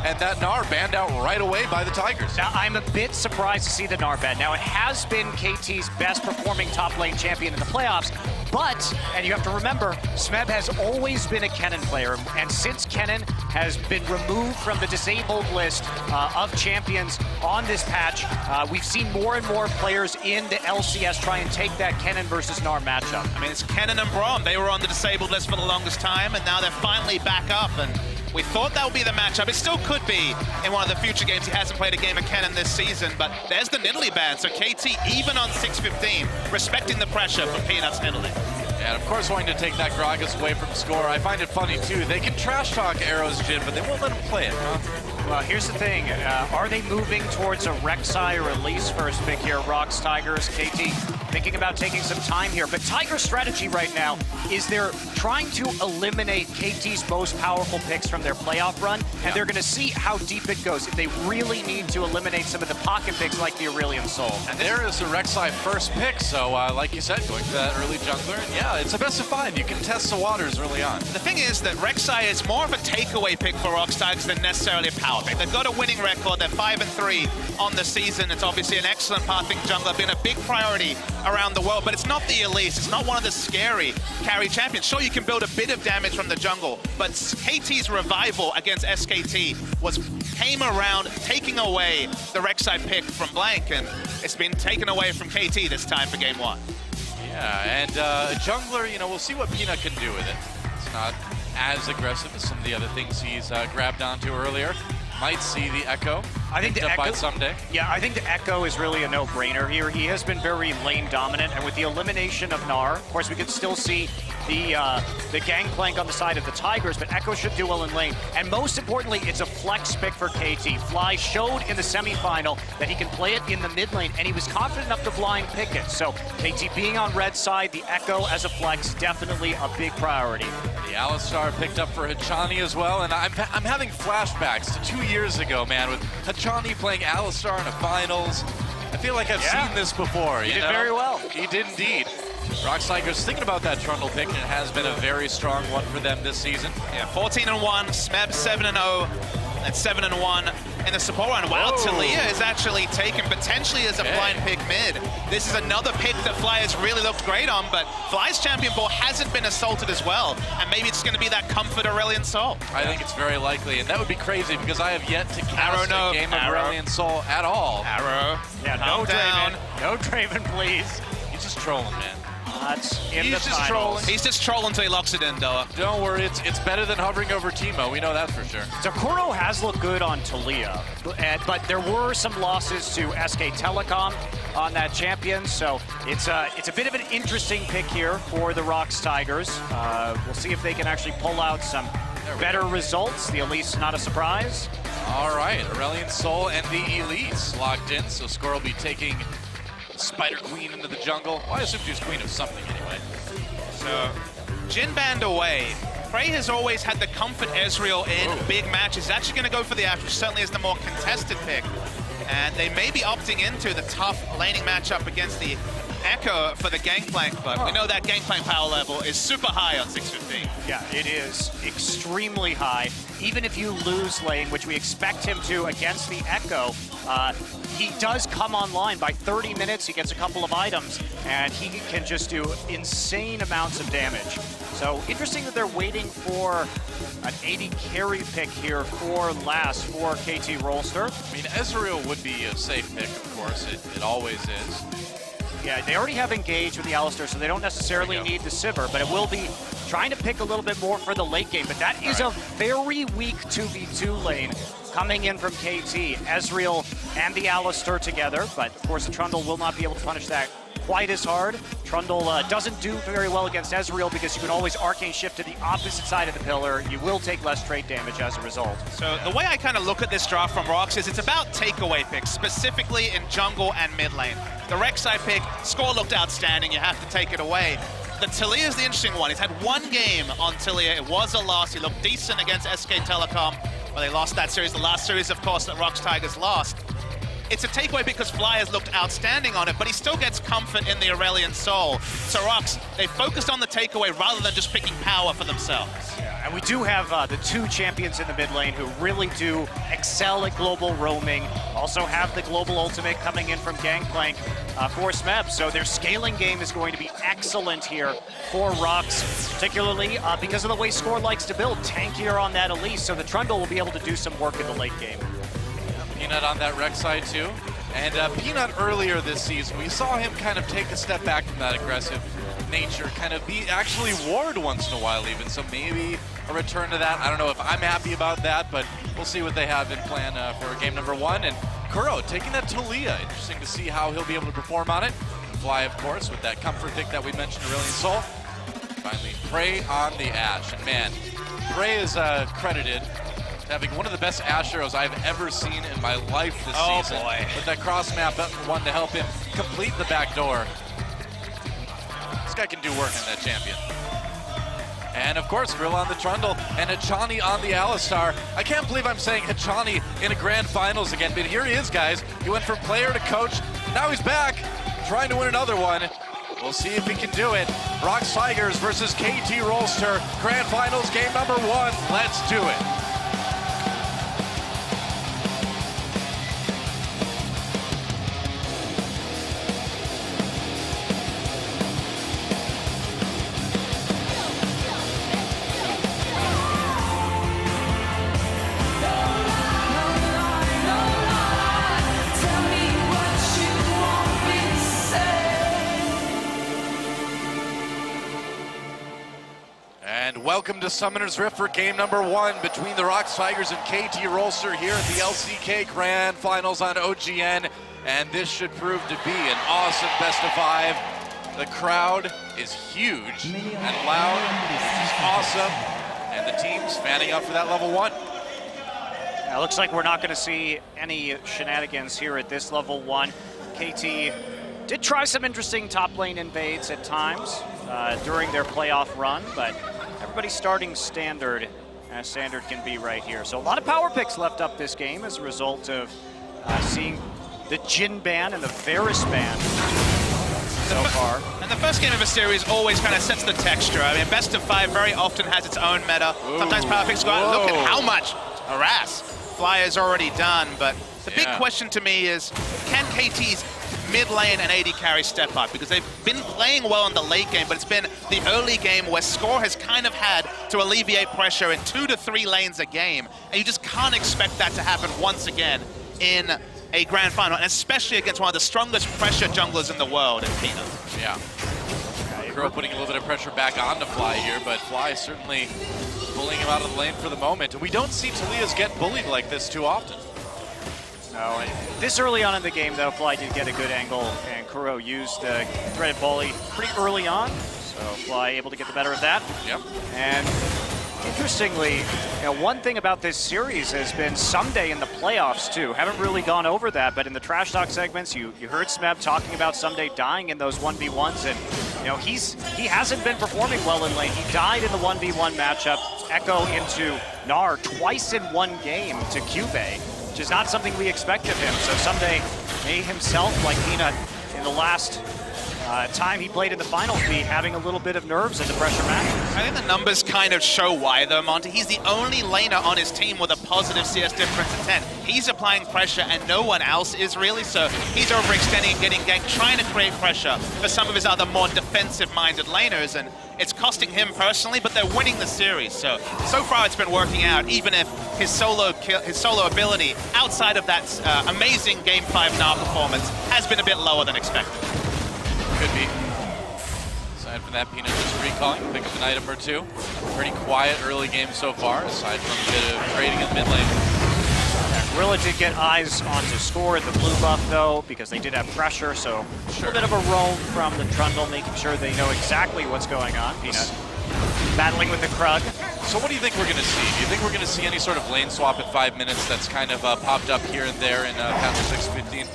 and that Gnar banned out right away by the Tigers. Now, I'm a bit surprised to see the Gnar ban. Now, it has been KT's best performing top lane champion in the playoffs, but, and you have to remember, Smeb has always been a Kennen player, and since Kennen has been removed from the disabled list of champions on this patch, we've seen more and more players in the LCS try and take that Kennen versus Gnar matchup. I mean, it's Kennen and Braum. They were on the disabled list for the longest time, and now they're finally back up, and we thought that would be the matchup. It still could be in one of the future games. He hasn't played a game of Kennen this season, but there's the Nidalee ban. So KT, even on 6-15, respecting the pressure for Peanuts Nidalee. And of course, wanting to take that Gragas away from score. I find it funny too. They can trash talk Arrow's Jhin, but they won't let him play it, huh? Well, here's the thing. Are they moving towards a Rek'Sai release first pick here? Rocks, Tigers, KT thinking about taking some time here. But Tiger's strategy right now is they're trying to eliminate KT's most powerful picks from their playoff run, and they're going to see how deep it goes. If they really need to eliminate some of the pocket picks like the Aurelion Sol. And there is the Rek'Sai first pick, so like you said, going for that early jungler. And yeah, it's a best of 5. You can test the waters early on. The thing is that Rek'Sai is more of a takeaway pick for Rocks Tigers than necessarily a power pick. They've got a winning record. They're 5-3 on the season. It's obviously an excellent pathing jungler, been a big priority around the world, but it's not the Elise. It's not one of the scary carry champions. Sure, you can build a bit of damage from the jungle, but KT's revival against SKT came around taking away the Rek'Sai pick from Blank, and it's been taken away from KT this time for game 1. Yeah, and a jungler, you know, we'll see what Peanut can do with it. It's not as aggressive as some of the other things he's grabbed onto earlier. Might see the Echo. I think the Echo someday. Yeah, I think the Echo is really a no-brainer here. He has been very lane dominant, and with the elimination of Gnar, of course, we could still see the gangplank on the side of the Tigers, but Echo should do well in lane. And most importantly, it's a flex pick for KT. Fly showed in the semifinal that he can play it in the mid lane, and he was confident enough to blind pick it. So KT being on red side, the Echo as a flex, definitely a big priority. The Alistar picked up for Hachani as well, and I'm having flashbacks to 2 years ago, man, with Hachani playing Alistar in the finals. I feel like I've seen this before. He did very well. He did indeed. Rocks Tigers thinking about that Trundle pick, and it has been a very strong one for them this season. Yeah, 14-1, Smeb 7-0, and 7-1 in the support run. Wow, Taliyah is actually taken potentially as a blind pick mid. This is another pick that Fly has really looked great on, but Fly's champion ball hasn't been assaulted as well, and maybe it's going to be that comfort Aurelion Sol. I think it's very likely, and that would be crazy because I have yet to cast a game of Aurelion Sol at all. Arrow. Yeah, no Draven. No Draven, please. He's just trolling, man. He's just trolling. He's just trolling until he locks it in, Doa. Don't worry, it's better than hovering over Teemo. We know that for sure. So Kuro has looked good on Taliyah, but there were some losses to SK Telecom on that champion, so it's a bit of an interesting pick here for the Rocks Tigers. We'll see if they can actually pull out some better results. The Elise, not a surprise. All right, Aurelion Sol and the Elise locked in, so Score will be taking Spider Queen into the jungle. Well, I assume she's queen of something anyway. So, Jhin banned away. Prey has always had the comfort Ezreal in big matches. He's actually going to go for the Ashe, which certainly is the more contested pick. And they may be opting into the tough laning matchup against the Echo for the Gangplank, but we know that Gangplank power level is super high on 615. Yeah, it is extremely high. Even if you lose lane, which we expect him to against the Echo, he does come online by 30 minutes. He gets a couple of items, and he can just do insane amounts of damage. So interesting that they're waiting for an 80 carry pick here for last for KT Rolster. I mean, Ezreal would be a safe pick, of course. It always is. Yeah, they already have engaged with the Alistar, so they don't necessarily need the Sivir, but it will be trying to pick a little bit more for the late game. But that is a very weak 2v2 lane coming in from KT. Ezreal and the Alistar together, but of course the Trundle will not be able to punish that quite as hard. Trundle doesn't do very well against Ezreal because you can always arcane shift to the opposite side of the pillar. You will take less trade damage as a result. So the way I kind of look at this draft from Rocks is it's about takeaway picks, specifically in jungle and mid lane. The Rek'Sai pick, Score looked outstanding, you have to take it away. The Taliyah is the interesting one. He's had one game on Taliyah. It was a loss. He looked decent against SK Telecom, where they lost that series. The last series, of course, that Rocks Tigers lost. it's a takeaway because Fly has looked outstanding on it, but he still gets comfort in the Aurelion Soul. So Rox, they focused on the takeaway rather than just picking power for themselves. And we do have the two champions in the mid lane who really do excel at global roaming. Also have the global ultimate coming in from Gangplank for Smeb. So their scaling game is going to be excellent here for Rox, particularly because of the way Score likes to build. Tankier on that Elise, so the Trundle will be able to do some work in the late game. Peanut on that Rex side too. And Peanut earlier this season, we saw him kind of take a step back from that aggressive nature, kind of be actually ward once in a while even, so maybe a return to that. I don't know if I'm happy about that, but we'll see what they have in plan for game number 1. And Kuro taking that to Leah. Interesting to see how he'll be able to perform on it. Fly, of course, with that comfort pick that we mentioned, Aurelion Soul. Finally, Prey on the Ashe. And man, Prey is credited having one of the best Ashe arrows I've ever seen in my life this season. Boy. With that cross map button one to help him complete the back door. This guy can do work in that champion. And of course, Grill on the Trundle and Hachani on the Alistar. I can't believe I'm saying Hachani in a grand finals again, but here he is, guys. He went from player to coach. Now he's back, trying to win another one. We'll see if he can do it. Rox Tigers versus KT Rolster. Grand finals game number 1. Let's do it. And welcome to Summoner's Rift for game number 1 between the Rox Tigers and KT Rolster here at the LCK Grand Finals on OGN. And this should prove to be an awesome best of 5. The crowd is huge and loud, awesome, and the team's fanning out for that level 1. Yeah, looks like we're not going to see any shenanigans here at this level 1. KT did try some interesting top lane invades at times during their playoff run, but everybody's starting standard, as standard can be right here. So a lot of power picks left up this game as a result of seeing the Jhin ban and the Varus ban so far. And the first game of a series always kind of sets the texture. I mean, best of 5 very often has its own meta. Ooh. Sometimes power picks go out. Look at how much harass Fly is already done. But the big question to me is, can KT's mid lane and AD carry step up? Because they've been playing well in the late game, but it's been the early game where Score has kind of had to alleviate pressure in 2 to 3 lanes a game. And you just can't expect that to happen once again in a grand final, and especially against one of the strongest pressure junglers in the world in Peanut. Yeah. Kuro putting a little bit of pressure back onto Fly here, but Fly certainly pulling him out of the lane for the moment. We don't see Talias get bullied like this too often. No, and this early on in the game, though, Fly did get a good angle, and Kuro used the threaded volley pretty early on, so Fly able to get the better of that. Yep. And interestingly, one thing about this series has been Someday in the playoffs, too. Haven't really gone over that, but in the Trash Talk segments, you heard Smeb talking about Someday dying in those 1v1s, and he hasn't been performing well in lane. He died in the 1v1 matchup, Echo into Gnar twice in one game to Cubey, which is not something we expect of him. So Someday may himself, like Peanut, in the last time he played in the finals, be having a little bit of nerves in the pressure matches. I think the numbers kind of show why, though, Monty. He's the only laner on his team with a positive CS difference of 10. He's applying pressure, and no one else is really, so he's overextending, getting ganked, trying to create pressure for some of his other more defensive-minded laners, and it's costing him personally, but they're winning the series. So far it's been working out, even if his solo ability outside of that amazing Game 5 Gnar performance has been a bit lower than expected. Could be. Aside from that, Peanut just recalling, pick up an item or 2. Pretty quiet early game so far, aside from a bit of trading in mid lane. Gorilla did get eyes onto Score in the blue buff, though, because they did have pressure, so a little bit of a roam from the Trundle, making sure they know exactly what's going on. Peanut battling with the Krug. So what do you think we're going to see? Do you think we're going to see any sort of lane swap at 5 minutes that's kind of popped up here and there in Counter 6-15?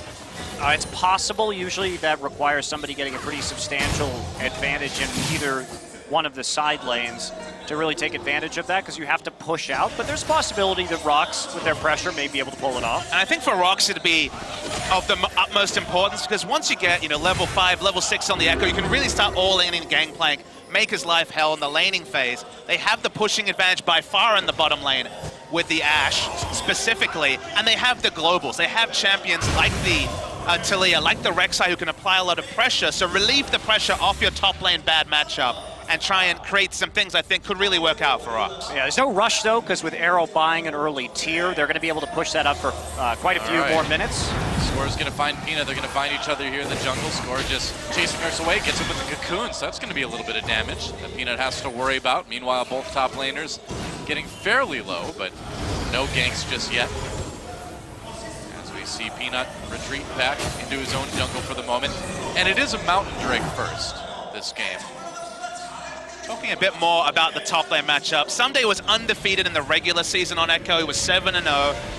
It's possible. Usually that requires somebody getting a pretty substantial advantage in either one of the side lanes to really take advantage of that because you have to push out. But there's a possibility that Rox, with their pressure, may be able to pull it off. And I think for Rox it'd be of the utmost importance because once you get, level 5, level 6 on the Echo, you can really start all-in Gangplank, make his life hell in the laning phase. They have the pushing advantage by far in the bottom lane with the Ashe specifically, and they have the globals. They have champions like the Talia, like the Rek'Sai, who can apply a lot of pressure. So relieve the pressure off your top lane bad matchup and try and create some things I think could really work out for Rox. Yeah, there's no rush though, because with Arrow buying an early tier, they're going to be able to push that up for quite a few more minutes. Score's going to find Peanut. They're going to find each other here in the jungle. Score just chasing Nurse away, gets him with the cocoon, so that's going to be a little bit of damage that Peanut has to worry about. Meanwhile, both top laners getting fairly low, but no ganks just yet. As we see Peanut retreat back into his own jungle for the moment. And it is a Mountain Drake first, this game. Talking a bit more about the top lane matchup, Someday was undefeated in the regular season on Echo. He was 7-0,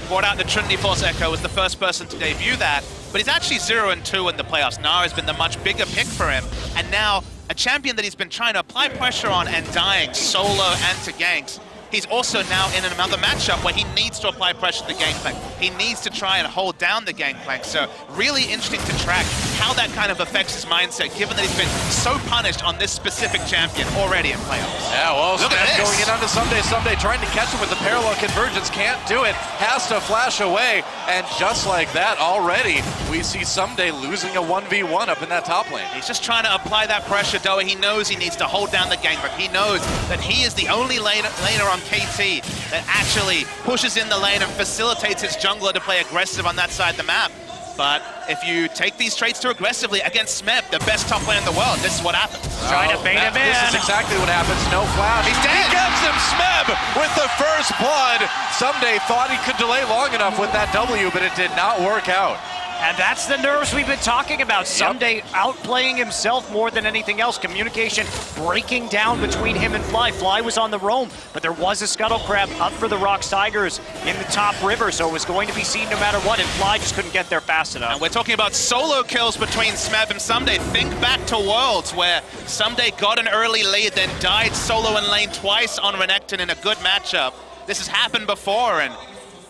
brought out the Trinity Force Echo, was the first person to debut that, but he's actually 0-2 in the playoffs. Nara has been the much bigger pick for him, and now a champion that he's been trying to apply pressure on and dying solo and to ganks. He's also now in another matchup where he needs to apply pressure to the Gangplank. He needs to try and hold down the Gangplank. So really interesting to track how that kind of affects his mindset, given that he's been so punished on this specific champion already in playoffs. Yeah, well, Look at this. going in onto Someday trying to catch him with the parallel convergence, can't do it, has to flash away, and just like that already, we see Someday losing a 1v1 up in that top lane. He's just trying to apply that pressure, though. He knows he needs to hold down the Gangplank. He knows that he is the only laner on KT that actually pushes in the lane and facilitates his jungler to play aggressive on that side of the map. But if you take these traits too aggressively against Smeb, the best top lane in the world, this is what happens. Trying to bait him in. This is exactly what happens. No flash. He's dead. He gets him, Smeb, with the first blood. Someday thought he could delay long enough with that W, but it did not work out. And that's the nerves we've been talking about. Someday outplaying himself more than anything else. Communication breaking down between him and Fly. Fly was on the roam, but there was a Scuttle Crab up for the Rox Tigers in the top river, so it was going to be seen no matter what, and Fly just couldn't get there fast enough. And we're talking about solo kills between Smeb and Someday. Think back to Worlds, where Someday got an early lead, then died solo in lane twice on Renekton in a good matchup. This has happened before, and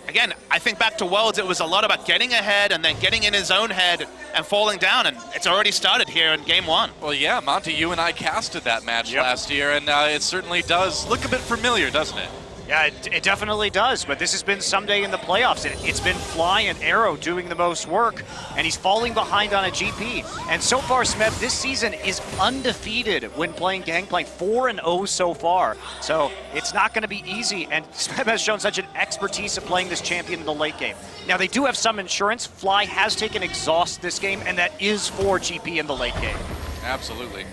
again, I think back to Worlds, it was a lot about getting ahead and then getting in his own head and falling down, and it's already started here in game 1. Well, yeah, Monty, you and I casted that match last year, and it certainly does look a bit familiar, doesn't it? Yeah, it definitely does, but this has been Someday in the playoffs. It's been Fly and Arrow doing the most work, and he's falling behind on a GP. And so far, Smeb this season is undefeated when playing Gangplank, 4-0 so far. So it's not going to be easy, and Smeb has shown such an expertise of playing this champion in the late game. Now, they do have some insurance. Fly has taken Exhaust this game, and that is for GP in the late game. Absolutely.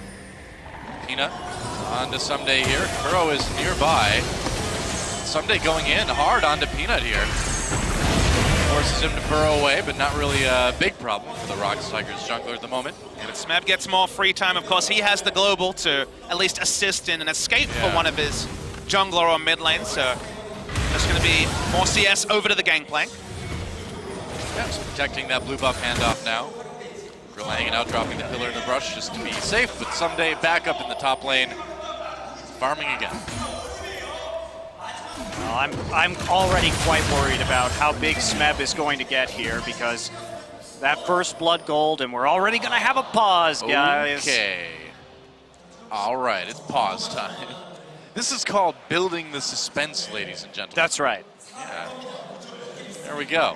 Peanut on to Someday here. Kuro is nearby. Someday going in hard onto Peanut here. Forces him to burrow away, but not really a big problem for the Rox Tigers jungler at the moment. And if Smeb gets more free time, of course, he has the global to at least assist in an escape for one of his jungler or mid lane, so there's going to be more CS over to the Gangplank. Yeah, just protecting that blue buff handoff now. Gorilla hanging out, dropping the pillar in the brush just to be safe, but Someday back up in the top lane, farming again. I'm already quite worried about how big Smeb is going to get here because that first blood gold, and we're already going to have a pause, guys. Okay. All right, it's pause time. This is called building the suspense, ladies and gentlemen. That's right. Yeah. There we go.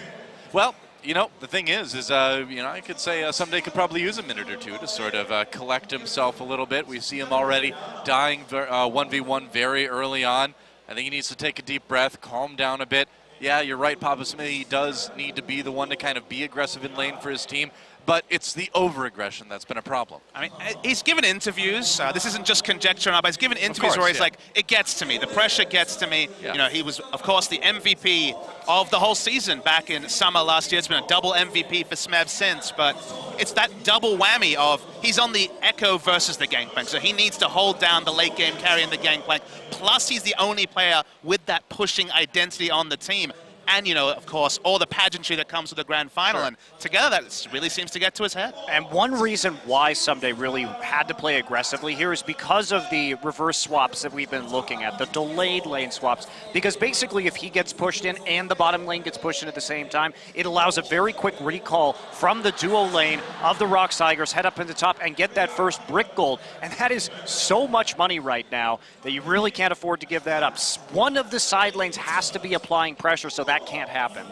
Well, the thing is I could say Someday could probably use a minute or two to sort of collect himself a little bit. We see him already dying 1v1 very early on. I think he needs to take a deep breath, calm down a bit. Yeah, you're right, Papa Smith. He does need to be the one to kind of be aggressive in lane for his team, but it's the over-aggression that's been a problem. I mean, he's given interviews. This isn't just conjecture, but he's given interviews where he's like, it gets to me. The pressure gets to me. Yeah. He was, of course, the MVP of the whole season back in summer last year. It's been a double MVP for Smeb since, but it's that double whammy of he's on the Echo versus the Gangplank, so he needs to hold down the late game carry in the Gangplank, plus he's the only player with that pushing identity on the team. and, you know, of course, all the pageantry that comes with the grand final. Sure. And together, that really seems to get to his head. And one reason why Someday really had to play aggressively here is because of the reverse swaps that we've been looking at, the delayed lane swaps. Because basically, if he gets pushed in and the bottom lane gets pushed in at the same time, it allows a very quick recall from the duo lane of the Rock Tigers, head up in the top and get that first brick gold. And that is so much money right now that you really can't afford to give that up. One of the side lanes has to be applying pressure, so that can't happen.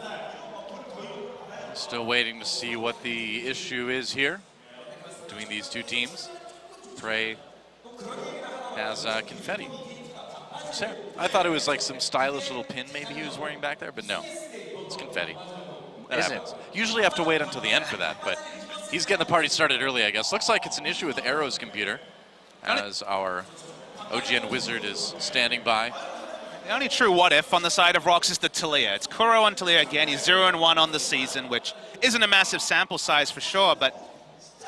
Still waiting to see what the issue is here between these two teams. Prey has confetti. So, I thought it was like some stylish little pin maybe he was wearing back there, but no, it's confetti. That Is happens. Usually have to wait until the end for that, but he's getting the party started early, I guess. Looks like it's an issue with Arrow's computer, as our OGN wizard is standing by. The only true what-if on the side of Rocks is the Talia. It's Kuro on Talia again. He's 0-1 on the season, which isn't a massive sample size for sure, but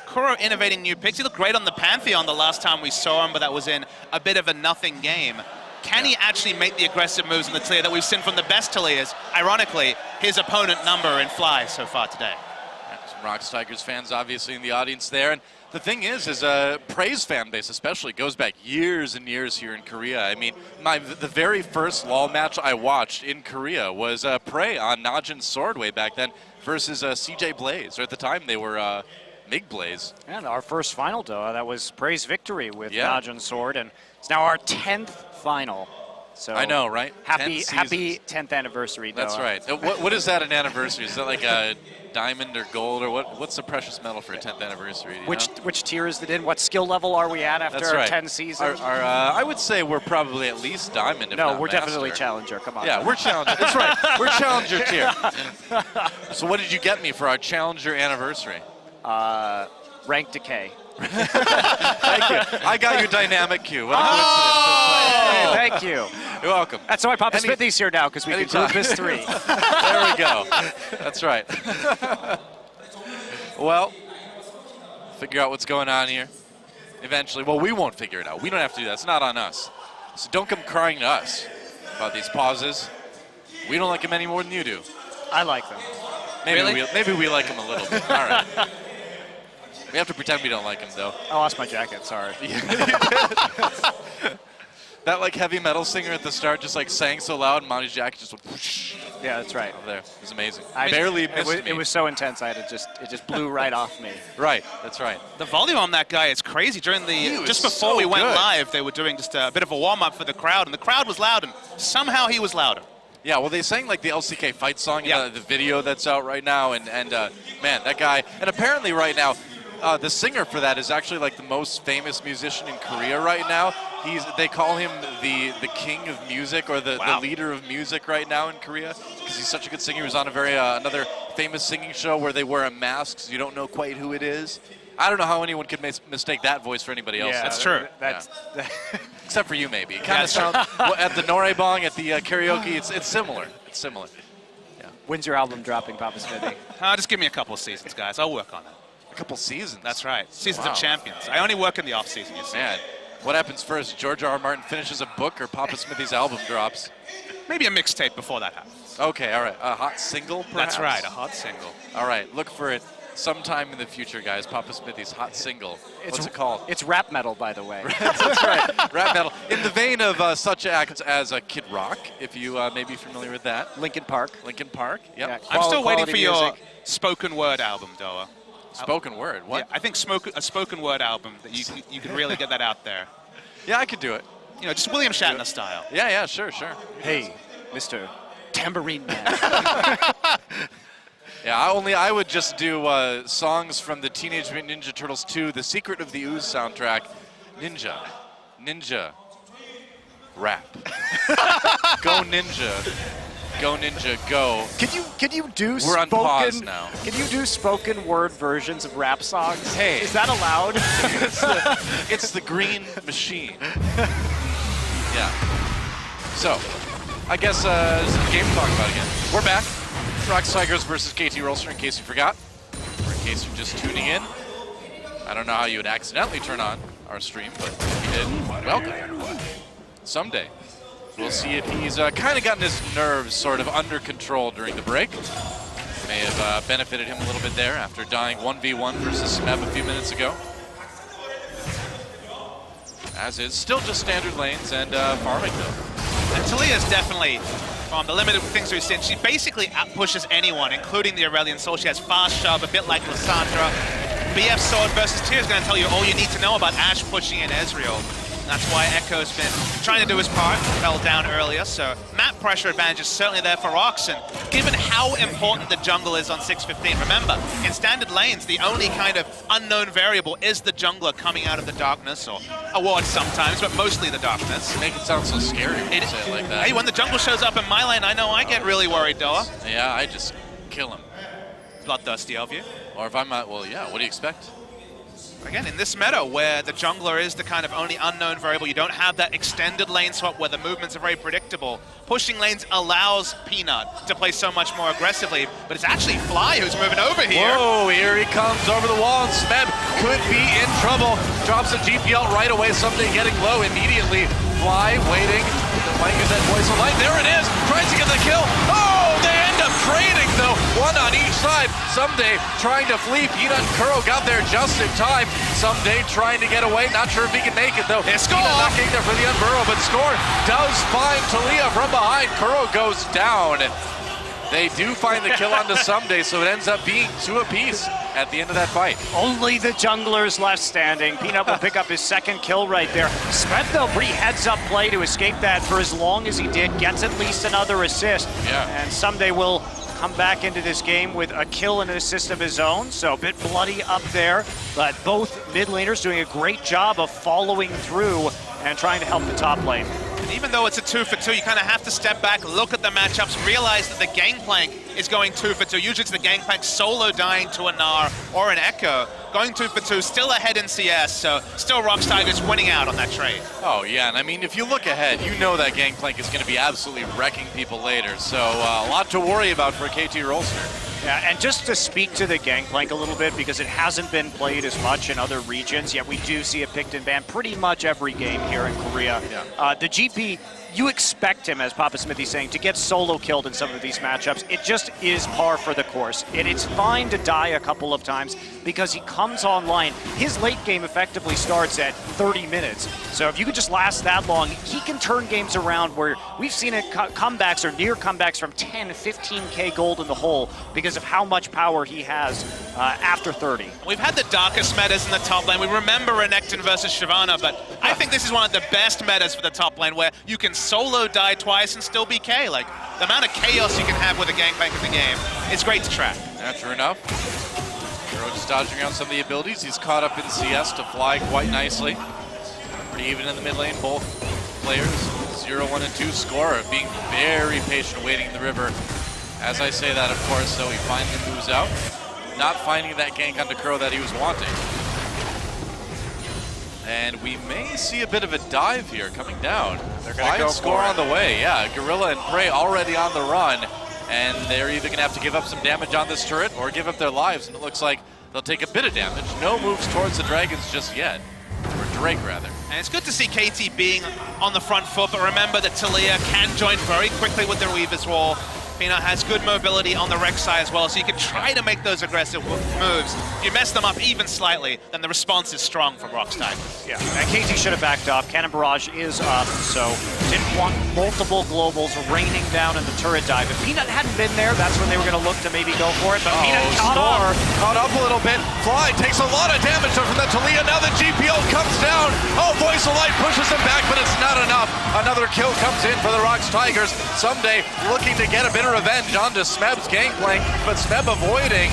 Kuro innovating new picks. He looked great on the Pantheon the last time we saw him, but that was in a bit of a nothing game. Can he actually make the aggressive moves in the Talia that we've seen from the best Talias? Ironically, his opponent number in Fly so far today. Some Rock Tigers fans obviously in the audience there. And the thing is Prey's fan base especially goes back years and years here in Korea. I mean, the very first LoL match I watched in Korea was Prey on Najin's Sword way back then versus CJ Blaze. Or at the time they were Mig Blaze. And our first final, though, that was Prey's victory with Yeah. Najin's Sword, and it's now our 10th final. So I know, right? Happy 10 10th anniversary, Doa. That's right. What is that an anniversary? Is that like a diamond or gold, or what's the precious metal for a 10th anniversary? Do you know? Which tier is it in? What skill level are we at after That's our right. 10 seasons? I would say we're probably at least diamond, if No, not we're master. definitely challenger. Come on. Yeah, we're challenger. That's right. We're challenger tier. So what did you get me for our challenger anniversary? Rank decay. Thank you. I got you dynamic Q. What a Hey, coincidence. thank you. You're welcome. That's why Papa Any- Smithy's here now, because we can anytime. group this 3. There we go. That's right. Well, figure out what's going on here. Eventually. Well, we won't figure it out. We don't have to do that. It's not on us. So don't come crying to us about these pauses. We don't like them any more than you do. I like them. Maybe we like them a little bit. All right. We have to pretend we don't like them, though. I lost my jacket, sorry. That like heavy metal singer at the start just like sang so loud, and Monty's jacket just went whoosh Yeah, that's right. over there. It was amazing. I Barely missed me. It was so intense, it just blew right off me. Right, that's right. The volume on that guy is crazy. During He the was just before so we went good. live, they were doing just a bit of a warm-up for the crowd, and the crowd was loud, and somehow he was louder. Yeah, well, they sang like the LCK fight song, Yeah. the video that's out right now, and man, that guy, and apparently right now, the singer for that is actually like the most famous musician in Korea right now. They call him the king of music, or the leader of music right now in Korea, because he's such a good singer. He was on a another famous singing show where they wear a mask so you don't know quite who it is. I don't know how anyone could mistake that voice for anybody else. That's true. Except for you, maybe. It kind of sounds at the Noraebang, at the karaoke. It's similar. It's similar. When's your album dropping, Papa Smithy? Just give me a couple of seasons, guys. I'll work on it. A couple seasons. That's right. Seasons Wow. of Champions. I only work in the off-season, you see. Man, what happens first? George R. Martin finishes a book, or Papa Smithy's album drops? Maybe a mixtape before that happens. Okay, all right. A hot single, perhaps? That's right, a hot single. All right, look for it sometime in the future, guys. Papa Smithy's hot single. What's it called? It's rap metal, by the way. That's right, rap metal. In the vein of such acts as Kid Rock, if you may be familiar with that. Linkin Park. Linkin Park, yep. Yeah. I'm still waiting Quality for your music. spoken word album, Doa. Spoken word, what? Yeah, I think a spoken word album that you could really get that out there. Yeah, I could do it. You know, just William Shatner style. Yeah, sure. Hey, Mr. Tambourine Man. Yeah, I would just do songs from the Teenage Mutant Ninja Turtles 2, The Secret of the Ooze soundtrack. Ninja, rap. Go Ninja, go. Can you do We're on pause now. Can you do spoken word versions of rap songs? Hey. Is that allowed? It's the Green Machine. Yeah. So, I guess this is the game to talk about again. We're back. Rock Tigers versus KT Rolster, in case you forgot, or in case you're just tuning in. I don't know how you would accidentally turn on our stream, but if you did, welcome. Someday. We'll see if he's kind of gotten his nerves sort of under control during the break. May have benefited him a little bit there after dying 1v1 versus Smeb a few minutes ago. As is, still just standard lanes and farming though. And Talia's definitely, from the limited things we've seen, she basically out-pushes anyone, including the Aurelian Soul. She has fast shove, a bit like Lissandra. BF Sword versus Tyr is going to tell you all you need to know about Ashe pushing in Ezreal. That's why Echo's been trying to do his part, fell down earlier, so map pressure advantage is certainly there for Oxen. Given how important the jungle is on 6:15, remember, in standard lanes, the only kind of unknown variable is the jungler coming out of the darkness, or a ward sometimes, but mostly the darkness. You make it sound so scary when you say it like that. Hey, when the jungle shows up in my lane, I know I get really worried, Doa. Yeah, I just kill him. Bloodthirsty of you. Or if I'm not, well, yeah, what do you expect? Again, in this meta where the jungler is the kind of only unknown variable, you don't have that extended lane swap where the movements are very predictable. Pushing lanes allows Peanut to play so much more aggressively, but it's actually Fly who's moving over here. Whoa, here he comes over the wall, and Smeb could be in trouble. Drops a GPL right away, Someday getting low immediately. Fly waiting, might use that voice of light. There it is, tries to get the kill. Oh, they end up trading though, one on each side. Someday trying to flee, Peanut and Kuro got there just in time. Someday trying to get away, not sure if he can make it though. Score! Peanut not getting there for the unburrow, but Score does find Talia from behind. Kuro goes down. They do find the kill onto Someday, so it ends up being 2 apiece at the end of that fight. Only the junglers left standing. Peanut will pick up his second kill right there. Smeb, though, pretty heads-up play to escape that for as long as he did. Gets at least another assist. Yeah. And Someday will come back into this game with a kill and an assist of his own, so a bit bloody up there. But both mid laners doing a great job of following through and trying to help the top lane. And even though it's a 2-for-2, you kind of have to step back, look at the matchups, realize that the Gangplank is going 2-for-2. Usually it's the Gangplank solo dying to a Gnar or an Echo. Going 2-for-2, still ahead in CS, so still Rockstiger's winning out on that trade. Oh yeah, and I mean, if you look ahead, you know that Gangplank is going to be absolutely wrecking people later, so a lot to worry about for KT Rolster. Yeah, and just to speak to the Gangplank a little bit, because it hasn't been played as much in other regions, yet we do see it picked and banned pretty much every game here in Korea. Yeah. The GP, you expect him, as Papa Smithy's saying, to get solo killed in some of these matchups. It just is par for the course. And it's fine to die a couple of times because he comes online. His late game effectively starts at 30 minutes. So if you could just last that long, he can turn games around where we've seen it comebacks or near comebacks from 10, 15K gold in the hole because of how much power he has after 30. We've had the darkest metas in the top lane. We remember Renekton versus Shyvana, but I think this is one of the best metas for the top lane where you can solo die twice and still be K. Like, the amount of chaos you can have with a Gangplank in the game, it's great to track. Yeah, true enough. Hero just dodging around some of the abilities. He's caught up in CS to Fly quite nicely. Pretty even in the mid lane, both players. 0, 1, and 2 score, being very patient waiting in the river. As I say that, of course, so he finally moves out. Not finding that gank onto Kuro that he was wanting. And we may see a bit of a dive here coming down. They're going to go Score on the way, yeah. Gorilla and Prey already on the run. And they're either going to have to give up some damage on this turret or give up their lives. And it looks like they'll take a bit of damage. No moves towards the Dragons just yet. Or Drake, rather. And it's good to see KT being on the front foot, but remember that Talia can join very quickly with the Reaver's Wall. Peanut has good mobility on the Rex side as well, so you can try to make those aggressive moves. If you mess them up even slightly, then the response is strong from Rockstiger. Yeah, and KT should have backed off. Cannon Barrage is up, so didn't want multiple globals raining down in the turret dive. If Peanut hadn't been there, that's when they were going to look to maybe go for it, but Peanut caught up a little bit. Fly takes a lot of damage from the Talia. Now the GPO comes down. Oh, Voice of Light pushes him back, but it's not enough. Another kill comes in for the Rocks Tigers. Someday looking to get a bit of revenge onto Smeb's Gangplank, but Smeb avoiding,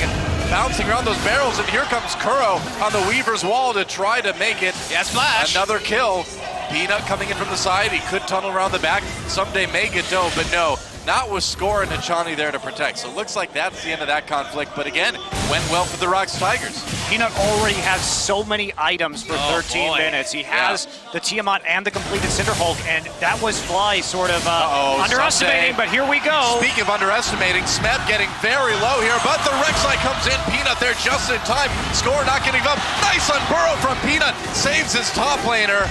bouncing around those barrels, and here comes Kuro on the Weaver's Wall to try to make it. Yes, Flash. Another kill. Peanut coming in from the side. He could tunnel around the back. Someday make it though, but no. Not with Score and Achani there to protect. So it looks like that's the end of that conflict. But again, went well for the Rocks Tigers. Peanut already has so many items for 13 minutes. He has the Tiamat and the completed Cinderhulk, and that was Fly sort of underestimating, but here we go. Speaking of underestimating, Smeb getting very low here, but the Rek'Sai comes in. Peanut there just in time. Score not getting up. Nice unburrow from Peanut. Saves his top laner.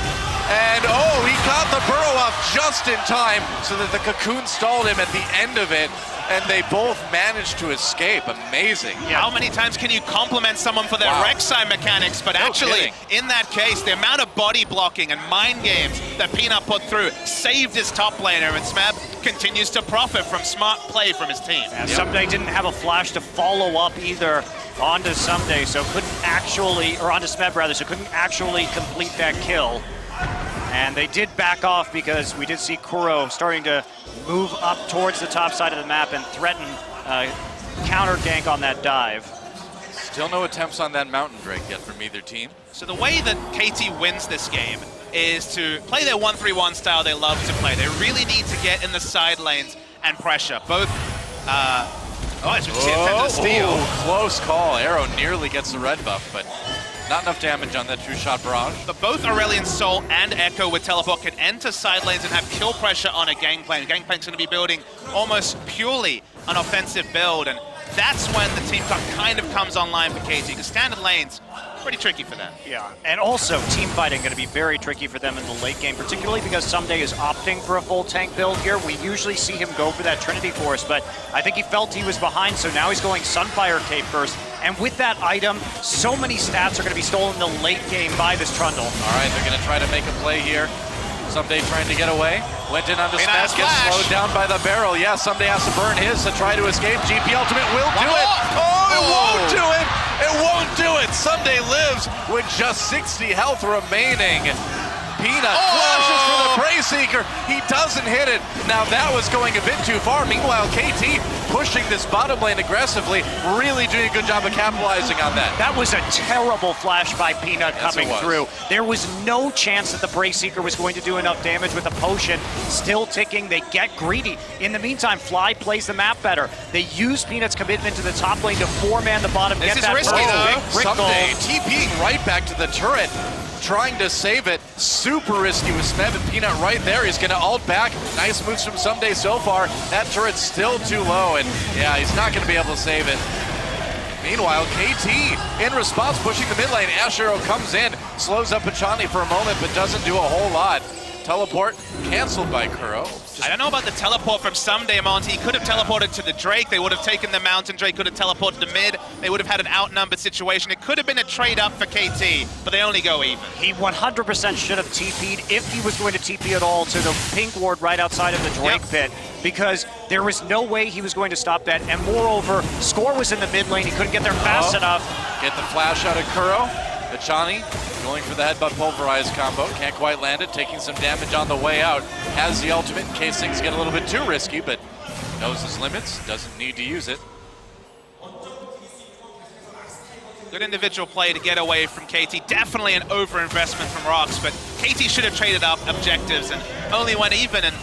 And oh, he got the burrow off just in time so that the cocoon stalled him at the end of it, and they both managed to escape. Amazing. Yeah. How many times can you compliment someone for their Rek'Sai mechanics? But actually, in that case, the amount of body blocking and mind games that Peanut put through saved his top laner, and Smeb continues to profit from smart play from his team. Yeah, Someday didn't have a flash to follow up either onto Someday, so couldn't actually, or onto Smeb rather, so couldn't actually complete that kill. And they did back off because we did see Kuro starting to move up towards the top side of the map and threaten counter gank on that dive. Still no attempts on that Mountain Drake yet from either team. So the way that KT wins this game is to play their 1-3-1 style they love to play. They really need to get in the side lanes and pressure. Both, as we see, attempt to steal. Close call. Arrow nearly gets the red buff, but not enough damage on that two-shot barrage. But both Aurelion Sol and Echo with teleport can enter side lanes and have kill pressure on a Gangplank. Gangplank's going to be building almost purely an offensive build, and that's when the team kind of comes online for KT, because standard lanes, pretty tricky for them. Yeah, and also team fighting going to be very tricky for them in the late game, particularly because Someday is opting for a full tank build here. We usually see him go for that Trinity Force, but I think he felt he was behind, so now he's going Sunfire Cape first. And with that item, so many stats are going to be stolen in the late game by this Trundle. All right, they're going to try to make a play here. Someday trying to get away. Went in onto Smeb, gets slowed down by the barrel. Yeah, Someday has to burn his to try to escape. GP Ultimate will do it. Oh, it won't do it. It won't do it. Someday lives with just 60 health remaining. Peanut flashes for the Prey Seeker. He doesn't hit it. Now that was going a bit too far. Meanwhile, KT pushing this bottom lane aggressively, really doing a good job of capitalizing on that. That was a terrible flash by Peanut coming through. There was no chance that the Prey Seeker was going to do enough damage with a potion. Still ticking, they get greedy. In the meantime, Fly plays the map better. They use Peanut's commitment to the top lane to four-man the bottom. This is risky though. Someday TPing right back to the turret, trying to save it. Super risky with Smeb and Peanut right there. He's going to ult back. Nice moves from Someday so far. That turret's still too low, and yeah, he's not going to be able to save it. Meanwhile, KT in response pushing the mid lane. Ash Arrow comes in, slows up Pachani for a moment, but doesn't do a whole lot. Teleport canceled by Kuro. I don't know about the teleport from Someday, Monty. He could have teleported to the Drake. They would have taken the Mountain Drake, could have teleported to mid. They would have had an outnumbered situation. It could have been a trade up for KT, but they only go even. He 100% should have TP'd if he was going to TP at all to the pink ward right outside of the Drake pit, because there was no way he was going to stop that. And moreover, Score was in the mid lane. He couldn't get there fast enough. Get the flash out of Kuro. Pachani going for the headbutt pulverize combo. Can't quite land it, taking some damage on the way out. Has the ultimate in case things get a little bit too risky, but knows his limits, doesn't need to use it. Good individual play to get away from KT. Definitely an overinvestment from Rocks, but KT should have traded up objectives and only went even, and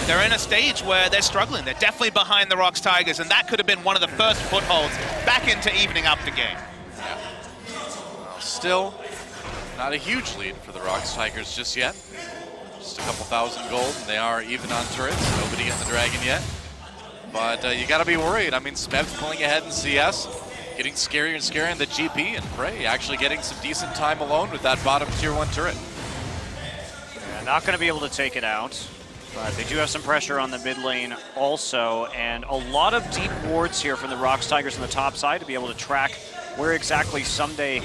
they're in a stage where they're struggling. They're definitely behind the Rocks Tigers, and that could have been one of the first footholds back into evening up the game. Yeah. Well, still not a huge lead for the Rocks Tigers just yet. Just a couple thousand gold, and they are even on turrets. Nobody getting the dragon yet. But you got to be worried. I mean, Smeb's pulling ahead in CS, getting scarier and scarier in the GP, and Prey actually getting some decent time alone with that bottom tier 1 turret. Yeah, not going to be able to take it out, but they do have some pressure on the mid lane also, and a lot of deep wards here from the Rocks Tigers on the top side to be able to track where exactly Someday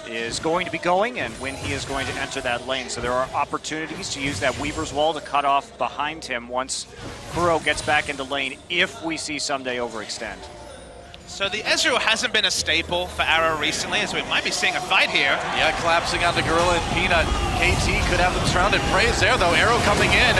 is going to be going and when he is going to enter that lane. So there are opportunities to use that Weaver's Wall to cut off behind him once Kuro gets back into lane if we see Someday overextend. So the Ezreal hasn't been a staple for Arrow recently, as we might be seeing a fight here. Yeah, collapsing onto Gorilla and Peanut. KT could have them surrounded. Prey's there though, Arrow coming in.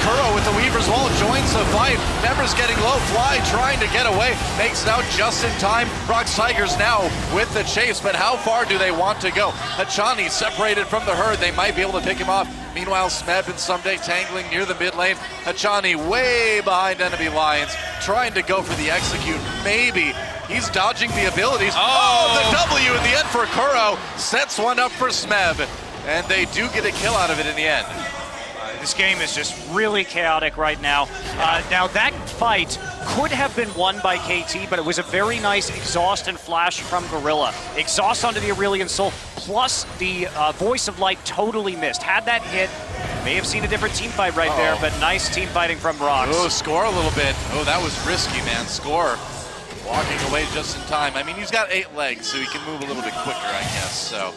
Kuro with the Weaver's Wall joins the fight. Members getting low, Fly trying to get away. Makes it out just in time. Rocks Tigers now with the chase, but how far do they want to go? Hachani separated from the herd. They might be able to pick him off. Meanwhile, Smeb and Someday tangling near the mid lane. Hachani way behind enemy lines, trying to go for the execute. Maybe. He's dodging the abilities. Oh, the W in the end for Kuro. Sets one up for Smeb. And they do get a kill out of it in the end. This game is just really chaotic right now. Now that fight could have been won by KT, but it was a very nice exhaust and flash from Gorilla. Exhaust onto the Aurelion Soul, plus the Voice of Light totally missed. Had that hit, may have seen a different team fight right there, but nice team fighting from Rox. Oh, Score a little bit. Oh, that was risky, man. Score walking away just in time. I mean, he's got 8 legs, so he can move a little bit quicker, I guess, so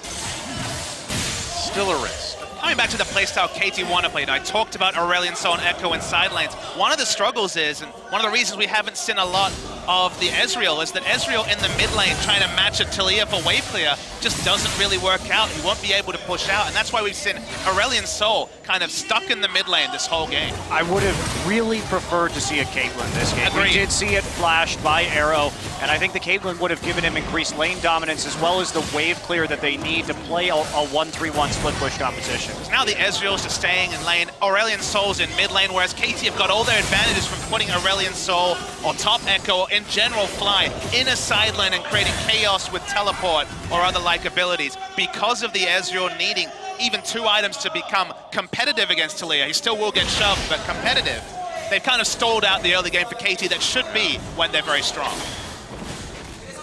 still a risk. Coming back to the playstyle KT want to play, I talked about Aurelion Soul and Echo in side lanes. One of the struggles is, and one of the reasons we haven't seen a lot of the Ezreal, is that Ezreal in the mid lane trying to match a Taliyah for wave clear just doesn't really work out. He won't be able to push out, and that's why we've seen Aurelion Soul kind of stuck in the mid lane this whole game. I would have really preferred to see a Caitlyn this game. Agreed. We did see it flashed by Arrow, and I think the Caitlyn would have given him increased lane dominance as well as the wave clear that they need to play a 1-3-1 split push competition. Now the Ezreal's just staying in lane, Aurelion Soul's in mid lane, whereas KT have got all their advantages from putting Aurelion Soul or top Echo or in general Fly in a side lane and creating chaos with teleport or other like abilities because of the Ezreal needing even 2 items to become competitive against Taliyah. He still will get shoved, but competitive. They've kind of stalled out the early game for KT that should be when they're very strong.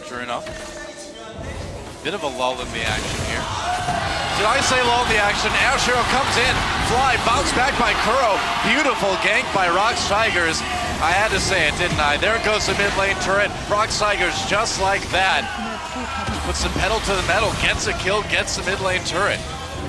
Sure enough. Bit of a lull in the action here. Did I say lull in the action? Ash Hero comes in, Fly, bounce back by Kuro. Beautiful gank by Rox Tigers. I had to say it, didn't I? There goes the mid lane turret. Rox Tigers just like that. Puts the pedal to the metal, gets a kill, gets the mid lane turret.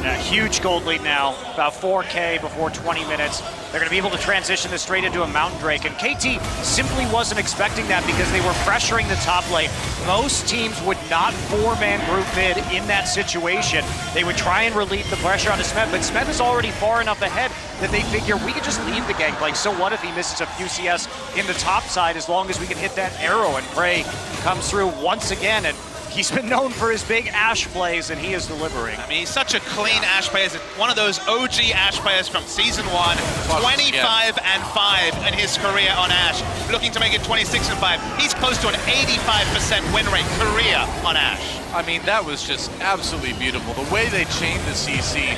A huge gold lead now, about 4K before 20 minutes. They're going to be able to transition this straight into a Mountain Drake, and KT simply wasn't expecting that because they were pressuring the top lane. Most teams would not 4-man group mid in that situation. They would try and relieve the pressure on Smet, but Smet is already far enough ahead that they figure we could just leave the gangplank. So what if he misses a few CS in the top side as long as we can hit that arrow, and Prey comes through once again, and he's been known for his big Ashe plays, and he is delivering. I mean, he's such a clean Ashe player. He's one of those OG Ashe players from Season 1, 25-5 in his career on Ashe, looking to make it 26-5. He's close to an 85% win rate career on Ashe. I mean, that was just absolutely beautiful. The way they chained the CC,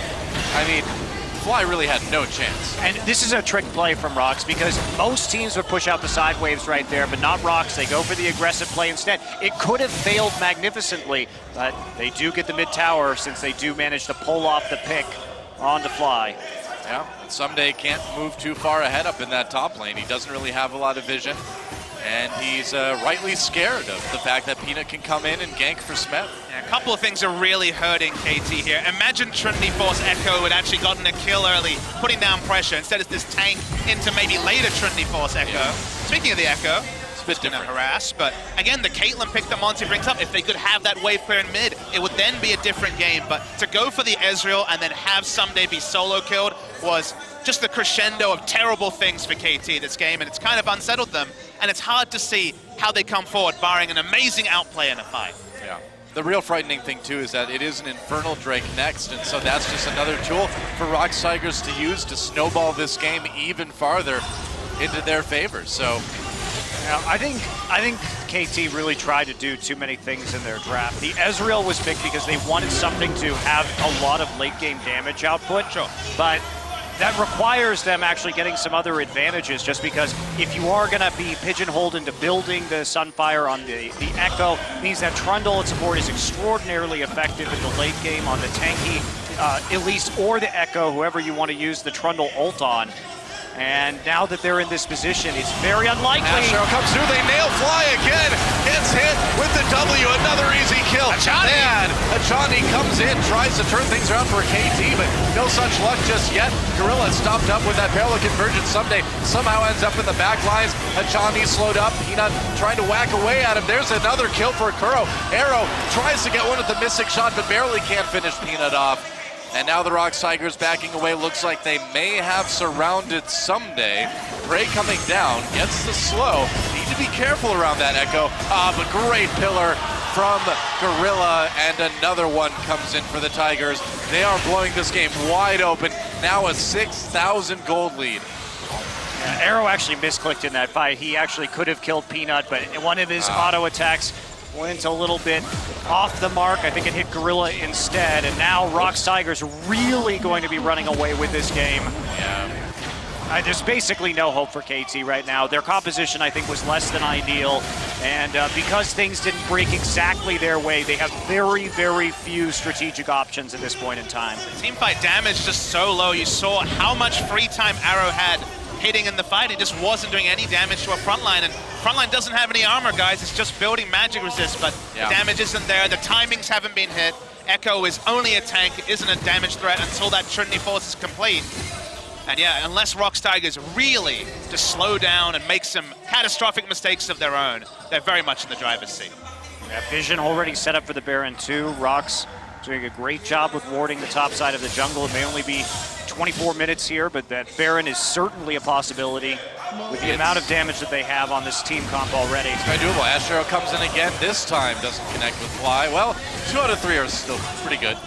I mean, Fly really had no chance. And this is a trick play from Rox because most teams would push out the side waves right there, but not Rox. They go for the aggressive play instead. It could have failed magnificently, but they do get the mid tower since they do manage to pull off the pick on the Fly. Yeah, Someday can't move too far ahead up in that top lane. He doesn't really have a lot of vision, and he's rightly scared of the fact that Peanut can come in and gank for Smet. Yeah, a couple of things are really hurting KT here. Imagine Trinity Force Echo had actually gotten a kill early, putting down pressure. Instead it's this tank into maybe later Trinity Force Echo. Yeah. Speaking of the Echo, it's a bit different. Harass, but again, the Caitlyn pick that Monty brings up, if they could have that wave clear in mid, it would then be a different game. But to go for the Ezreal and then have Someday be solo killed was just the crescendo of terrible things for KT this game, and it's kind of unsettled them, and it's hard to see how they come forward, barring an amazing outplay in a fight. Yeah. The real frightening thing, too, is that it is an Infernal Drake next, and so that's just another tool for Rox Tigers to use to snowball this game even farther into their favor. So, yeah, I think KT really tried to do too many things in their draft. The Ezreal was picked because they wanted something to have a lot of late-game damage output, sure, but that requires them actually getting some other advantages, just because if you are going to be pigeonholed into building the Sunfire on the Echo, it means that Trundle and support is extraordinarily effective in the late game on the tanky Elise or the Echo, whoever you want to use the Trundle ult on. And now that they're in this position, it's very unlikely. Ash Hero comes through, they nail Fly again. Gets hit with the W, another easy kill. And Achani comes in, tries to turn things around for KT, but no such luck just yet. Gorilla stopped up with that parallel conversion. Someday somehow ends up in the back lines. Achani slowed up, Peanut trying to whack away at him. There's another kill for Kuro. Arrow tries to get one with the Mystic shot, but barely can't finish Peanut off. And now the Rox Tigers backing away. Looks like they may have surrounded Someday. Prey coming down, gets the slow. Need to be careful around that Echo. But great pillar from Gorilla, and another one comes in for the Tigers. They are blowing this game wide open. Now a 6,000 gold lead. Yeah, Arrow actually misclicked in that fight. He actually could have killed Peanut, but one of his auto attacks went a little bit off the mark. I think it hit Gorilla instead, and now Rox Tigers really going to be running away with this game. Yeah. There's basically no hope for KT right now. Their composition, I think, was less than ideal. And because things didn't break exactly their way, they have very, very few strategic options at this point in time. Teamfight damage just so low. You saw how much free time Arrow had hitting in the fight. It just wasn't doing any damage to a frontline. And frontline doesn't have any armor, guys. It's just building magic resist, but the damage isn't there. The timings haven't been hit. Echo is only a tank, isn't a damage threat until that Trinity Force is complete. And yeah, unless Rox Tigers really just slow down and make some catastrophic mistakes of their own, they're very much in the driver's seat. Yeah, Vision already set up for the Baron too. Rox doing a great job with warding the top side of the jungle. It may only be 24 minutes here, but that Baron is certainly a possibility with the amount of damage that they have on this team comp already. It's very doable. Ash Arrow comes in again. This time doesn't connect with Fly. Well, 2 out of 3 are still pretty good.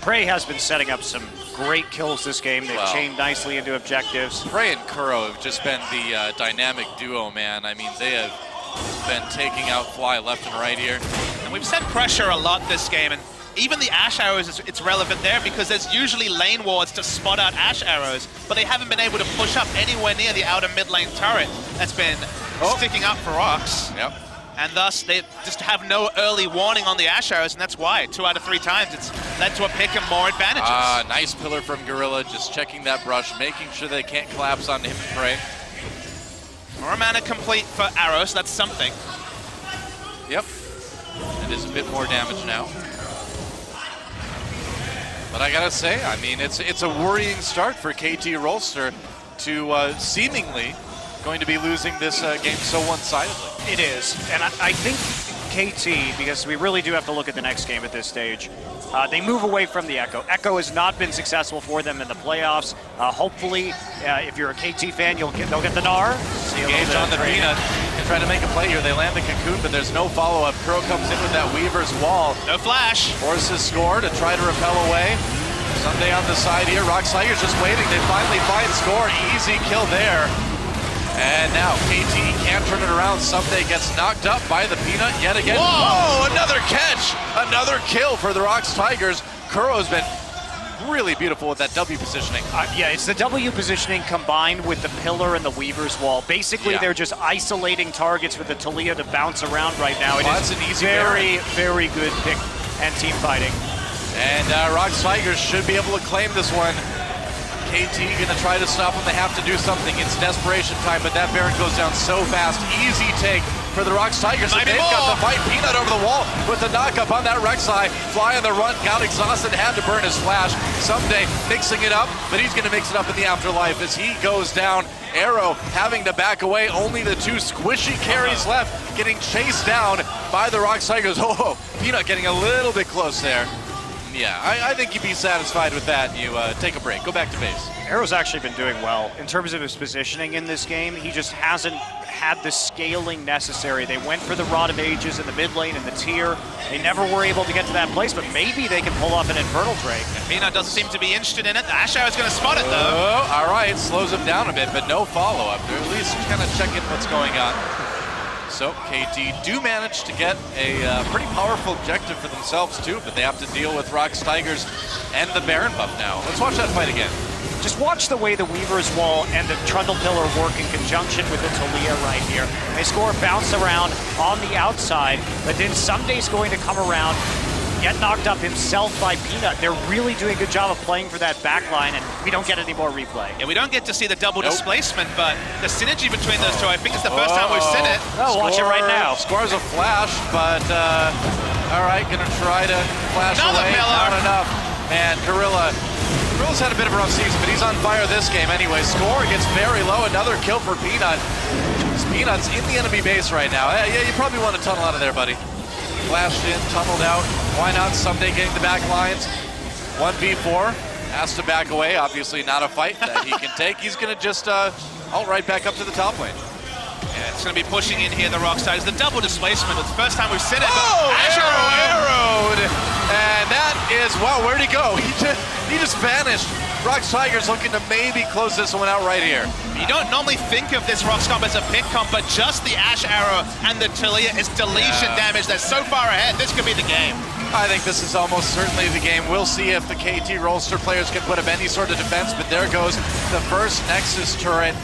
Prey has been setting up some great kills this game. They've chained nicely into objectives. Prey and Kuro have just been the dynamic duo, man. I mean, they have been taking out Fly left and right here. And we've set pressure a lot this game, and even the Ash Arrows, it's relevant there because there's usually lane wards to spot out Ash Arrows, but they haven't been able to push up anywhere near the outer mid lane turret that's been sticking up for Rox. Yep. And thus, they just have no early warning on the Ash Arrows, and that's why 2 out of 3 times it's led to a pick and more advantages. Nice pillar from Gorilla, just checking that brush, making sure they can't collapse onto him and Prey. More mana complete for Arrows, that's something. Yep. It is a bit more damage now. But I gotta say, I mean, it's a worrying start for KT Rolster to seemingly going to be losing this game so one-sidedly. It is, and I think KT, because we really do have to look at the next game at this stage, they move away from the Echo. Echo has not been successful for them in the playoffs. Hopefully, if you're a KT fan, they'll get the Gnar. Engage on the Peanut. They try to make a play here. They land the Cocoon, but there's no follow-up. Kuro comes in with that Weaver's Wall. No flash. Forces score to try to repel away. Sunday on the side here. Rox Tigers just waiting. They finally find score. Easy kill there. And now KT can't turn it around. Someday gets knocked up by the Peanut yet again. Whoa, another catch. Another kill for the Rox Tigers. Kuro's been really beautiful with that W positioning. Yeah, it's the W positioning combined with the pillar and the Weaver's Wall. Basically, they're just isolating targets with the Talia to bounce around right now. That's an easy very, very good pick and team fighting. And Rox Tigers should be able to claim this one. KT gonna try to stop them. They have to do something. It's desperation time, but that Baron goes down so fast. Easy take for the Rox Tigers. And they've got the fight. Peanut over the wall with the knockup on that Rek'Sai. Fly on the run, got exhausted, had to burn his flash. Someday mixing it up, but he's gonna mix it up in the afterlife as he goes down. Arrow having to back away. Only the 2 squishy carries left, getting chased down by the Rox Tigers. Oh, Peanut getting a little bit close there. Yeah, I think you'd be satisfied with that and you take a break, go back to base. Arrow's actually been doing well. In terms of his positioning in this game, he just hasn't had the scaling necessary. They went for the Rod of Ages in the mid lane and the tier. They never were able to get to that place, but maybe they can pull off an Infernal Drake. Peanut doesn't seem to be interested in it. The Ash Arrow is going to spot it, though. Oh, all right, slows him down a bit, but no follow-up. They're at least kind of checking what's going on. So KT do manage to get a pretty powerful objective for themselves too, but they have to deal with Rox Tigers and the Baron buff now. Let's watch that fight again. Just watch the way the Weaver's Wall and the Trundle Pillar work in conjunction with the Talia right here. They score a bounce around on the outside, but then Sunday's going to come around, get knocked up himself by Peanut. They're really doing a good job of playing for that back line, and we don't get any more replay. Yeah, we don't get to see the double displacement, but the synergy between those two, I think it's the first time we've seen it. Oh, watch it right now. Scores a flash, but all right, gonna try to flash away. Not enough. Man, Gorilla's had a bit of a rough season, but he's on fire this game anyway. Score gets very low. Another kill for Peanut. Peanut's in the enemy base right now. Yeah, you probably want to tunnel out of there, buddy. Flashed in, tunneled out. Why not? Someday getting the back lines. 1v4. Has to back away. Obviously not a fight that he can take. He's going to just ult right back up to the top lane. Yeah, it's going to be pushing in here, the Rox Tigers. The double displacement. It's the first time we've seen it. Oh, arrowed. And that is, wow, where'd he go? He just vanished. Rox Tigers looking to maybe close this one out right here. You don't normally think of this Rox comp as a pick comp, but just the Ash Arrow and the Talia is deletion damage that's so far ahead. This could be the game. I think this is almost certainly the game. We'll see if the KT Rolster players can put up any sort of defense, but there goes the first Nexus turret.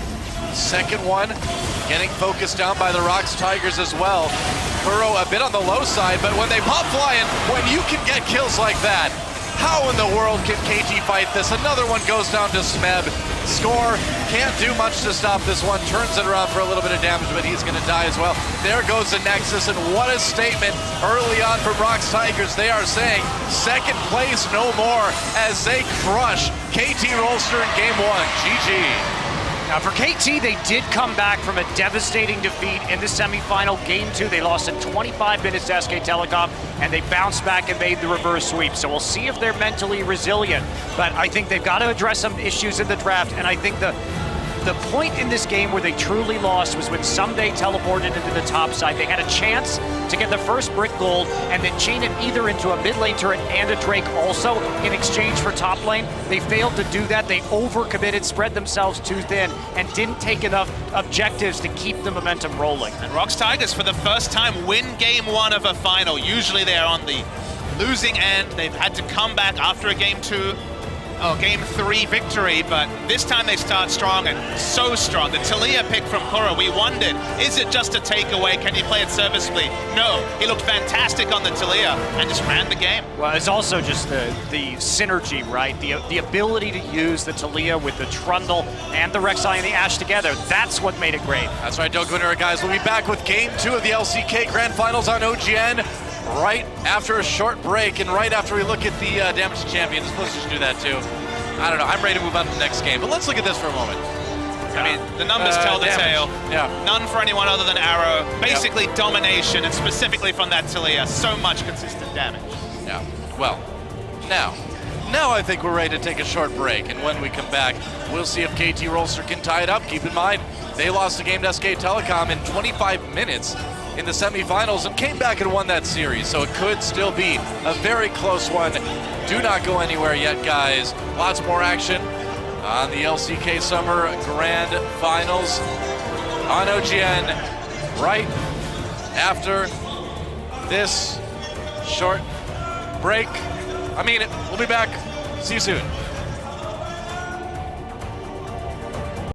Second one getting focused down by the Rocks Tigers as well. Kuro a bit on the low side, but when they pop flying, when you can get kills like that, how in the world can KT fight this? Another one goes down to Smeb. Score can't do much to stop this one. Turns it around for a little bit of damage, but he's going to die as well. There goes the Nexus, and what a statement early on from Rocks Tigers. They are saying second place no more as they crush KT Rolster in game 1. GG. Now for KT, they did come back from a devastating defeat in the semifinal. Game 2, they lost in 25 minutes to SK Telecom, and they bounced back and made the reverse sweep. So we'll see if they're mentally resilient. But I think they've got to address some issues in the draft, and I think the point in this game where they truly lost was when Someday teleported into the top side. They had a chance to get the first brick gold and then chain it either into a mid lane turret and a Drake also in exchange for top lane. They failed to do that. They overcommitted, spread themselves too thin, and didn't take enough objectives to keep the momentum rolling. And Rocks Tigers, for the first time, win game 1 of a final. Usually they're on the losing end. They've had to come back after a game 3 victory, but this time they start strong, and so strong. The Talia pick from Kuro, we wondered, is it just a takeaway? Can he play it serviceably? No, he looked fantastic on the Talia and just ran the game. Well, it's also just the synergy, right? The ability to use the Talia with the Trundle and the Rek'Sai and the Ashe together. That's what made it great. That's right, Doug Winter, guys. We'll be back with game 2 of the LCK Grand Finals on OGN right after a short break and right after we look at the Damage Champions. Let's just do that too. I don't know, I'm ready to move on to the next game, but let's look at this for a moment. I mean, the numbers tell the tale. Yeah. None for anyone other than Arrow. Basically domination, and specifically from that Talia, so much consistent damage. Yeah, well, now I think we're ready to take a short break, and when we come back, we'll see if KT Rolster can tie it up. Keep in mind, they lost the game to SK Telecom in 25 minutes in the semifinals and came back and won that series, so it could still be a very close one. Do not go anywhere yet, guys. Lots more action on the LCK Summer Grand Finals on OGN right after this short break. I mean it. We'll be back. See you soon.